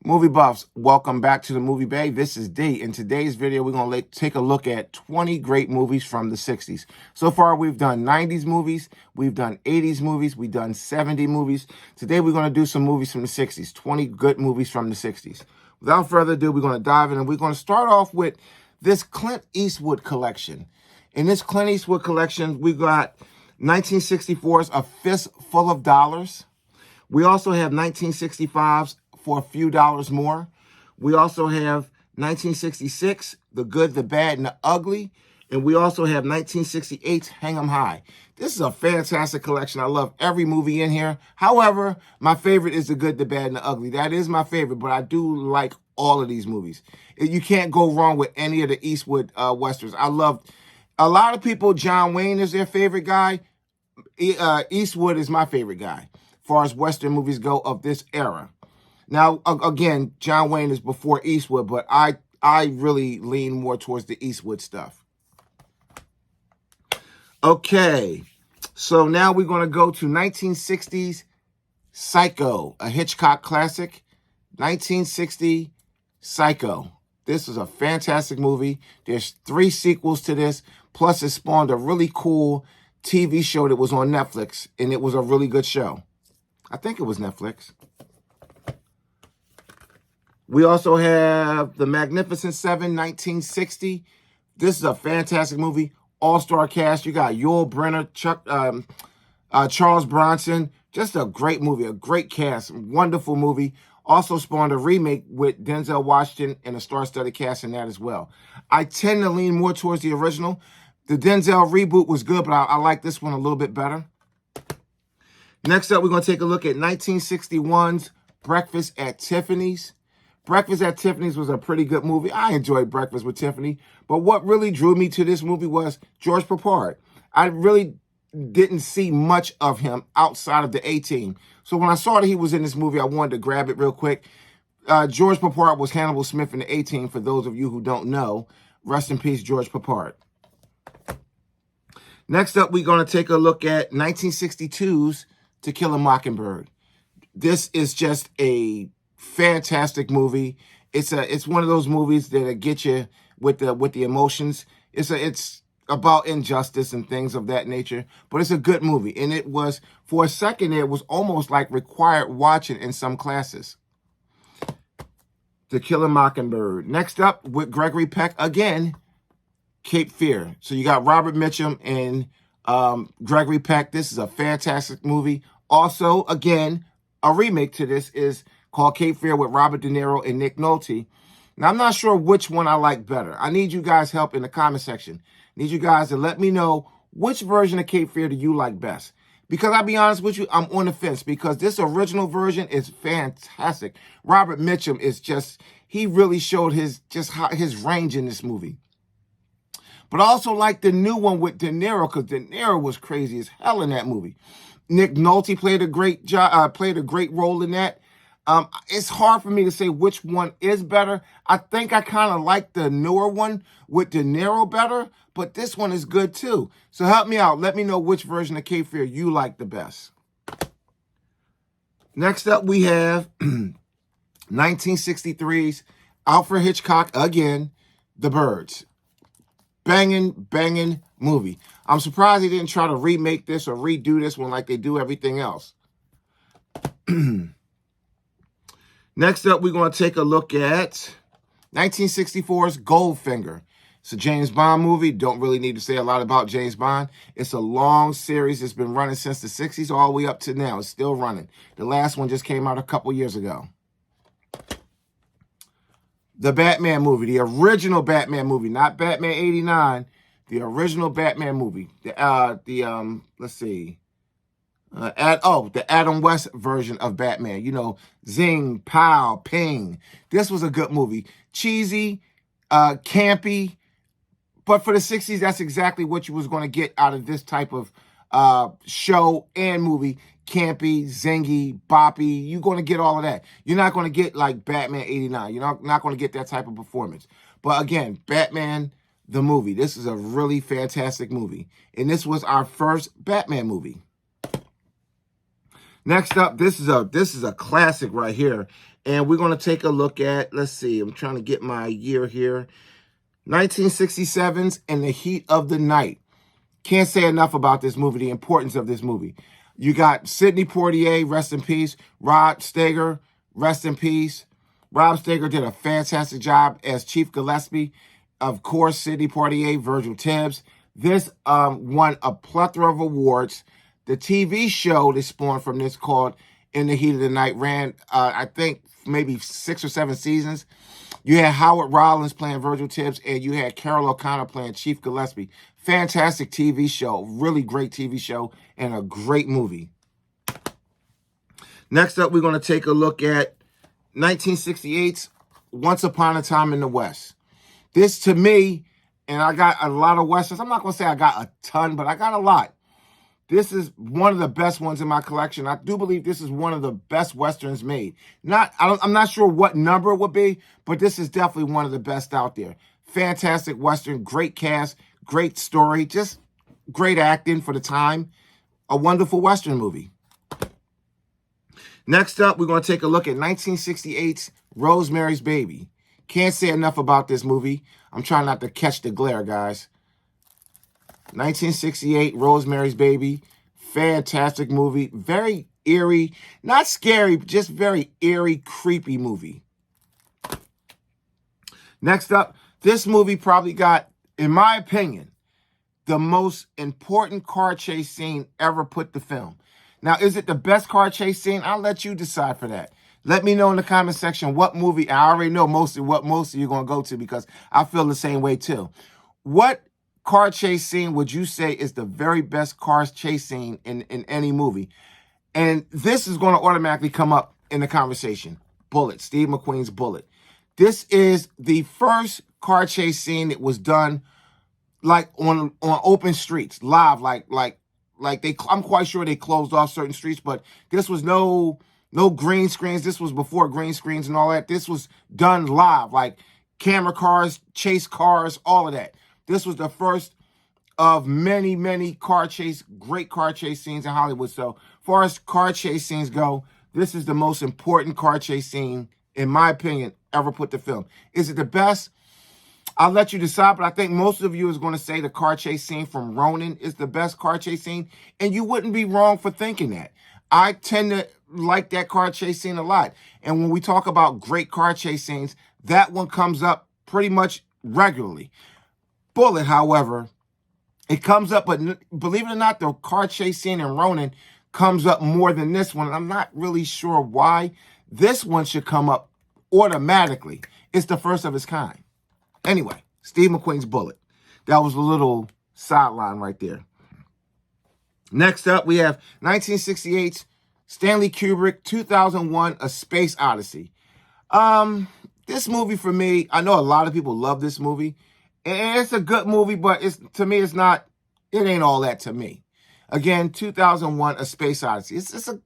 Movie buffs, welcome back to the Movie Bay. This is D. In today's video, we're going to take a look at 20 great movies from the 60s. So far, we've done 90s movies, we've done 80s movies, we've done 70 movies. Today, we're going to do some movies from the 60s, 20 good movies from the 60s. Without further ado, we're going to dive in, and we're going to start off with this Clint Eastwood collection. In this Clint Eastwood collection, we got 1964's A Fist Full of Dollars. We also have 1965's For a Few Dollars More. We also have 1966, The Good, the Bad, and the Ugly. And we also have 1968's Hang 'em High. This is a fantastic collection. I love every movie in here. However, my favorite is The Good, the Bad, and the Ugly. That is my favorite, but I do like all of these movies. You can't go wrong with any of the Eastwood Westerns. I love, a lot of people, John Wayne is their favorite guy. Eastwood is my favorite guy, as far as Western movies go of this era. Now, again, John Wayne is before Eastwood, but I really lean more towards the Eastwood stuff. Okay, so now we're going to go to 1960's Psycho, a Hitchcock classic. 1960 Psycho. This is a fantastic movie. There's 3 sequels to this, plus it spawned a really cool TV show that was on Netflix, and it was a really good show. I think it was Netflix. We also have The Magnificent Seven, 1960. This is a fantastic movie. All-star cast. You got Yul Brynner, Charles Bronson. Just a great movie, a great cast. Wonderful movie. Also spawned a remake with Denzel Washington and a star-studded cast in that as well. I tend to lean more towards the original. The Denzel reboot was good, but I like this one a little bit better. Next up, we're going to take a look at 1961's Breakfast at Tiffany's. Breakfast at Tiffany's was a pretty good movie. I enjoyed Breakfast with Tiffany. But what really drew me to this movie was George Peppard. I really didn't see much of him outside of the A-Team. So when I saw that he was in this movie, I wanted to grab it real quick. George Peppard was Hannibal Smith in the A-Team, for those of you who don't know. Rest in peace, George Peppard. Next up, we're going to take a look at 1962's To Kill a Mockingbird. This is just a fantastic movie. It's one of those movies that get you with the emotions. It's about injustice and things of that nature, but it's a good movie. And it was, for a second, it was almost like required watching in some classes. To Kill a Mockingbird. Next up, with Gregory Peck again, Cape Fear. So you got Robert Mitchum and Gregory Peck. This is a fantastic movie. Also, again, a remake to this is called Cape Fear with Robert De Niro and Nick Nolte. Now, I'm not sure which one I like better. I need you guys' help in the comment section. I need you guys to let me know which version of Cape Fear do you like best. Because I'll be honest with you, I'm on the fence, because this original version is fantastic. Robert Mitchum is just, he really showed his range in this movie. But I also like the new one with De Niro, because De Niro was crazy as hell in that movie. Nick Nolte played a great role in that. It's hard for me to say which one is better. I think I kind of like the newer one with De Niro better, but this one is good too. So help me out. Let me know which version of Cape Fear you like the best. Next up, we have 1963's Alfred Hitchcock again, The Birds. Banging movie. I'm surprised he didn't try to remake this or redo this one like they do everything else. Next up, we're going to take a look at 1964's Goldfinger. It's a James Bond movie. Don't really need to say a lot about James Bond. It's a long series. It's been running since the 60s all the way up to now. It's still running. The last one just came out a couple years ago. The Batman movie, the original Batman movie, not Batman 89, the original Batman movie. Let's see. The Adam West version of Batman. You know, zing, pow, ping. This was a good movie. Cheesy, campy. But for the 60s, that's exactly what you was going to get out of this type of show and movie. Campy, zingy, boppy. You're going to get all of that. You're not going to get like Batman 89. You're not going to get that type of performance. But again, Batman, the movie. This is a really fantastic movie. And this was our first Batman movie. Next up, this is a classic right here. And we're going to take a look at, let's see, I'm trying to get my year here. 1967's In the Heat of the Night. Can't say enough about this movie, the importance of this movie. You got Sidney Poitier, rest in peace. Rod Steiger, rest in peace. Rob Steiger did a fantastic job as Chief Gillespie. Of course, Sidney Poitier, Virgil Tibbs. This won a plethora of awards. The TV show that spawned from this called In the Heat of the Night ran, I think, maybe 6 or 7 seasons. You had Howard Rollins playing Virgil Tibbs, and you had Carol O'Connor playing Chief Gillespie. Fantastic TV show, really great TV show, and a great movie. Next up, we're going to take a look at 1968's Once Upon a Time in the West. This, to me, and I got a lot of Westerns. I'm not going to say I got a ton, but I got a lot. This is one of the best ones in my collection. I do believe this is one of the best Westerns made. I'm not sure what number it would be, but this is definitely one of the best out there. Fantastic Western, great cast, great story, just great acting for the time. A wonderful Western movie. Next up, we're going to take a look at 1968's Rosemary's Baby. Can't say enough about this movie. I'm trying not to catch the glare, guys. 1968, Rosemary's Baby. Fantastic movie. Very eerie. Not scary, just very eerie, creepy movie. Next up, this movie probably got, in my opinion, the most important car chase scene ever put to film. Now, is it the best car chase scene? I'll let you decide for that. Let me know in the comment section what movie. I already know what most of you are going to go to because I feel the same way too. What car chase scene would you say is the very best car chase scene in any movie? And this is going to automatically come up in the conversation. Bullet, Steve McQueen's Bullet. This is the first car chase scene that was done like on open streets, live, like they. I'm quite sure they closed off certain streets, but this was no green screens. This was before green screens and all that. This was done live, like camera cars, chase cars, all of that. This was the first of many, many great car chase scenes in Hollywood. So, as far as car chase scenes go, this is the most important car chase scene, in my opinion, ever put to film. Is it the best? I'll let you decide, but I think most of you is going to say the car chase scene from Ronin is the best car chase scene, and you wouldn't be wrong for thinking that. I tend to like that car chase scene a lot, and when we talk about great car chase scenes, that one comes up pretty much regularly. Bullet, however, it comes up, but believe it or not, the car chase scene in Ronin comes up more than this one, and I'm not really sure why. This one should come up automatically. It's the first of its kind. Anyway, Steve McQueen's Bullet. That was a little sideline right there. Next up, we have 1968's Stanley Kubrick, 2001, A Space Odyssey. This movie for me, I know a lot of people love this movie. And it's a good movie, but to me, it ain't all that to me. Again, 2001, A Space Odyssey. It's an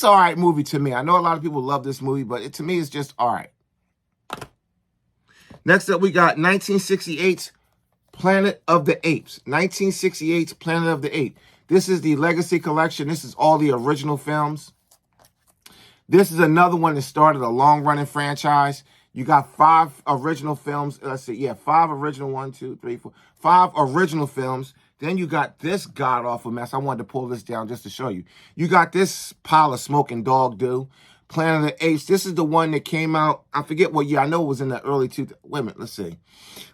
all right movie to me. I know a lot of people love this movie, but to me, it's just all right. Next up, we got 1968's Planet of the Apes. 1968's Planet of the Apes. This is the Legacy Collection. This is all the original films. This is another one that started a long-running franchise. You got 5 original films. Let's see. Yeah, 5 original. 1, 2, 3, 4. 5 original films. Then you got this god-awful mess. I wanted to pull this down just to show you. You got this pile of smoking dog do. Planet of the Apes. This is the one that came out. I forget what year. I know it was in the early 2000s. Wait a minute. Let's see.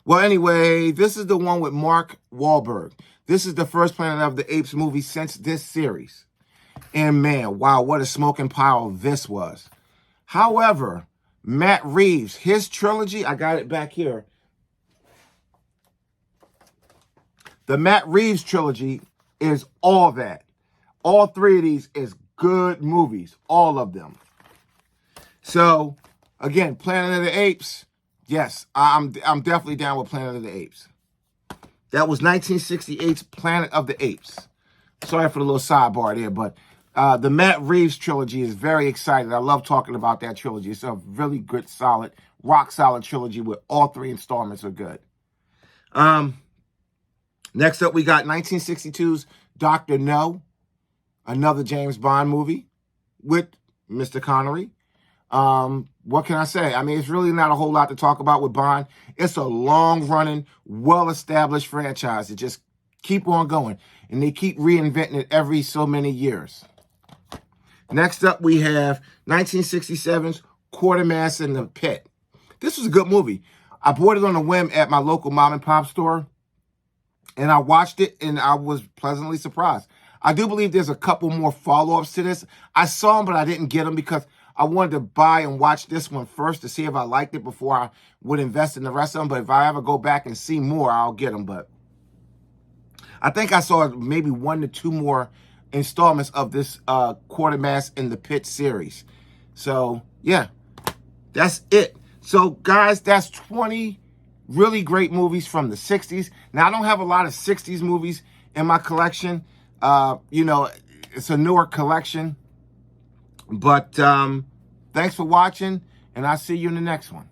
Well, anyway, this is the one with Mark Wahlberg. This is the first Planet of the Apes movie since this series. And man, wow, what a smoking pile this was. However, Matt Reeves, his trilogy, I got it back here. The Matt Reeves trilogy is all that. All 3 of these is good movies. All of them. So, again, Planet of the Apes. Yes, I'm definitely down with Planet of the Apes. That was 1968's Planet of the Apes. Sorry for the little sidebar there, but the Matt Reeves trilogy is very exciting. I love talking about that trilogy. It's a really good, solid, rock-solid trilogy where all 3 installments are good. Next up, we got 1962's Dr. No, another James Bond movie. with Mr. Connery. What can I say? I mean, it's really not a whole lot to talk about with Bond. It's a long-running, well-established franchise. It just keep on going, and they keep reinventing it every so many years. Next up, we have 1967's Quartermaster in the Pit. This was a good movie. I bought it on a whim at my local mom and pop store, and I watched it, and I was pleasantly surprised. I do believe there's a couple more follow-ups to this. I saw them, but I didn't get them because I wanted to buy and watch this one first to see if I liked it before I would invest in the rest of them. But if I ever go back and see more, I'll get them. But I think I saw maybe 1 to 2 more installments of this Quartermaster in the Pit series. So, yeah, that's it. So, guys, that's 20 really great movies from the 60s. Now, I don't have a lot of 60s movies in my collection. You know, it's a newer collection. But thanks for watching, and I'll see you in the next one.